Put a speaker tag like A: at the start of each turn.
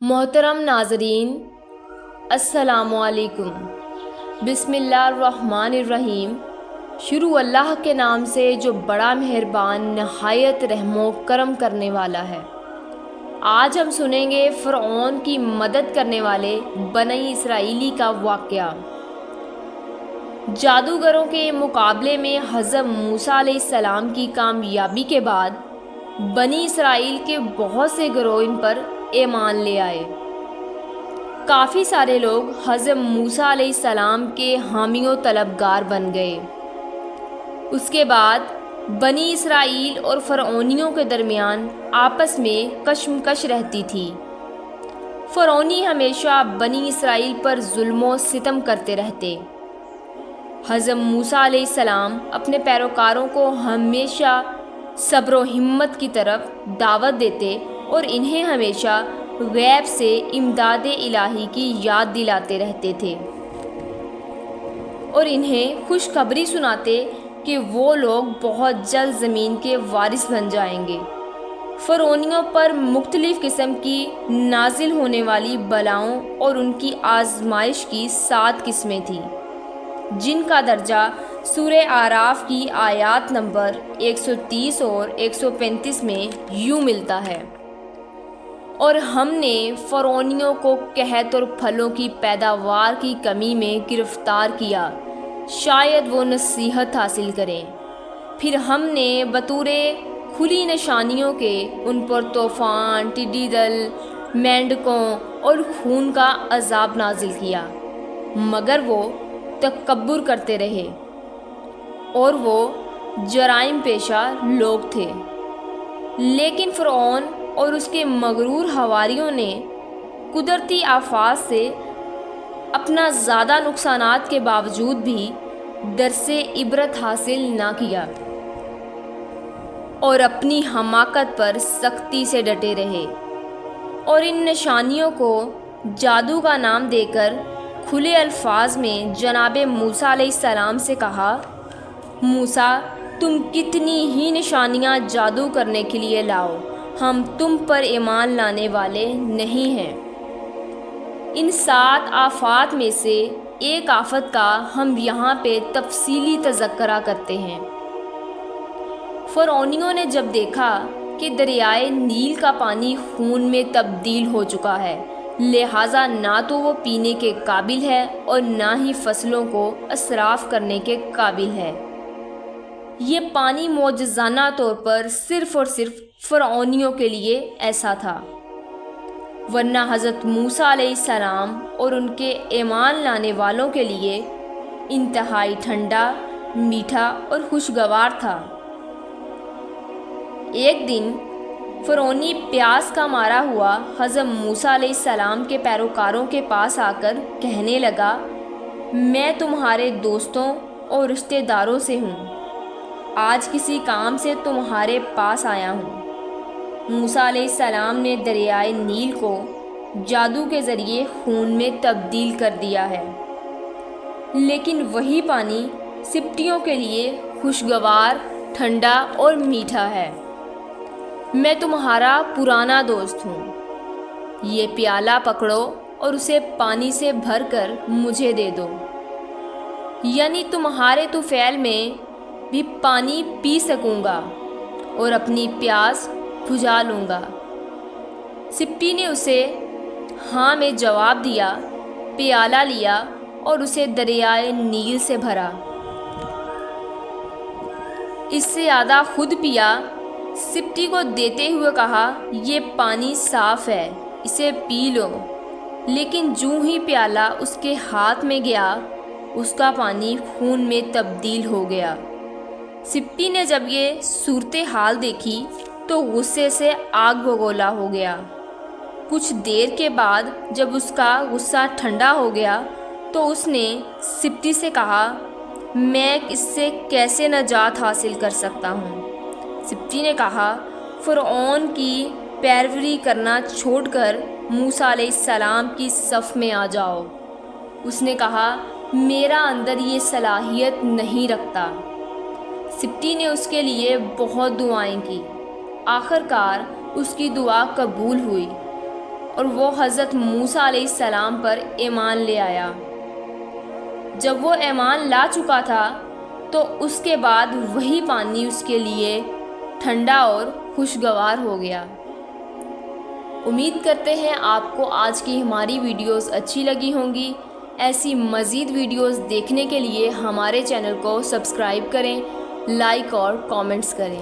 A: محترم ناظرین، السلام علیکم۔ بسم اللہ الرحمن الرحیم۔ شروع اللہ کے نام سے جو بڑا مہربان نہایت رحم و کرم کرنے والا ہے۔ آج ہم سنیں گے فرعون کی مدد کرنے والے بنی اسرائیلی کا واقعہ۔ جادوگروں کے مقابلے میں حضرت موسیٰ علیہ السلام کی کامیابی کے بعد بنی اسرائیل کے بہت سے گروہ ان پر ایمان لے آئے۔ کافی سارے لوگ حضرت موسیٰ علیہ السلام کے حامی و طلبگار بن گئے۔ اس کے بعد بنی اسرائیل اور فرعونیوں کے درمیان آپس میں کشمکش رہتی تھی۔ فرعونی ہمیشہ بنی اسرائیل پر ظلم و ستم کرتے رہتے۔ حضرت موسیٰ علیہ السلام اپنے پیروکاروں کو ہمیشہ صبر و ہمت کی طرف دعوت دیتے اور انہیں ہمیشہ غیب سے امداد الہی کی یاد دلاتے رہتے تھے اور انہیں خوشخبری سناتے کہ وہ لوگ بہت جلد زمین کے وارث بن جائیں گے۔ فرعونیوں پر مختلف قسم کی نازل ہونے والی بلاؤں اور ان کی آزمائش کی 7 قسمیں تھیں، جن کا درجہ سورہ اعراف کی آیات نمبر 130 اور 135 میں یوں ملتا ہے: اور ہم نے فرعونیوں کو قحط اور پھلوں کی پیداوار کی کمی میں گرفتار کیا، شاید وہ نصیحت حاصل کریں۔ پھر ہم نے بطور کھلی نشانیوں کے ان پر طوفان، ٹڈی دل، مینڈکوں اور خون کا عذاب نازل کیا، مگر وہ تکبر کرتے رہے اور وہ جرائم پیشہ لوگ تھے۔ لیکن فرعون اور اس کے مغرور حواریوں نے قدرتی آفات سے اپنا زیادہ نقصانات کے باوجود بھی درس عبرت حاصل نہ کیا اور اپنی حماقت پر سختی سے ڈٹے رہے اور ان نشانیوں کو جادو کا نام دے کر کھلے الفاظ میں جناب موسیٰ علیہ السلام سے کہا: موسیٰ، تم کتنی ہی نشانیاں جادو کرنے کے لیے لاؤ، ہم تم پر ایمان لانے والے نہیں ہیں۔ ان 7 آفات میں سے ایک آفت کا ہم یہاں پہ تفصیلی تذکرہ کرتے ہیں۔ فرعونیوں نے جب دیکھا کہ دریائے نیل کا پانی خون میں تبدیل ہو چکا ہے، لہٰذا نہ تو وہ پینے کے قابل ہے اور نہ ہی فصلوں کو اسراف کرنے کے قابل ہے، یہ پانی معجزانہ طور پر صرف اور صرف فرعونیوں کے لیے ایسا تھا، ورنہ حضرت موسیٰ علیہ السلام اور ان کے ایمان لانے والوں کے لیے انتہائی ٹھنڈا، میٹھا اور خوشگوار تھا۔ ایک دن فرعونی پیاس کا مارا ہوا حضرت موسیٰ علیہ السلام کے پیروکاروں کے پاس آ کر کہنے لگا: میں تمہارے دوستوں اور رشتہ داروں سے ہوں، آج کسی کام سے تمہارے پاس آیا ہوں۔ موسیٰ علیہ السلام نے دریائے نیل کو جادو کے ذریعے خون میں تبدیل کر دیا ہے، لیکن وہی پانی سبٹیوں کے لیے خوشگوار، ٹھنڈا اور میٹھا ہے۔ میں تمہارا پرانا دوست ہوں، یہ پیالہ پکڑو اور اسے پانی سے بھر کر مجھے دے دو، یعنی تمہارے طفیل میں بھی پانی پی سکوں گا اور اپنی پیاس بجھا لوں گا۔ سبٹی نے اسے ہاں میں جواب دیا، پیالہ لیا اور اسے دریائے نیل سے بھرا، اس سے زیادہ خود پیا۔ سبٹی کو دیتے ہوئے کہا: یہ پانی صاف ہے، اسے پی لو۔ لیکن جوں ہی پیالہ اس کے ہاتھ میں گیا، اس کا پانی خون میں تبدیل ہو گیا۔ سبٹی نے جب یہ صورتحال دیکھی تو غصے سے آگ بگولا ہو گیا۔ کچھ دیر کے بعد جب اس کا غصہ ٹھنڈا ہو گیا تو اس نے سبٹی سے کہا: میں اس سے کیسے نجات حاصل کر سکتا ہوں؟ سبٹی نے کہا: فرعون کی پیروی کرنا چھوڑ کر موسیٰ علیہ السلام کی صف میں آ جاؤ۔ اس نے کہا: میرا اندر یہ صلاحیت نہیں رکھتا۔ سبٹی نے اس کے لیے بہت دعائیں کی، آخر کار اس کی دعا قبول ہوئی اور وہ حضرت موسیٰ علیہ السلام پر ایمان لے آیا۔ جب وہ ایمان لا چکا تھا تو اس کے بعد وہی پانی اس کے لیے ٹھنڈا اور خوشگوار ہو گیا۔ امید کرتے ہیں آپ کو آج کی ہماری ویڈیوز اچھی لگی ہوں گی۔ ایسی مزید ویڈیوز دیکھنے کے لیے ہمارے چینل کو سبسکرائب کریں، لائک اور کامنٹس کریں۔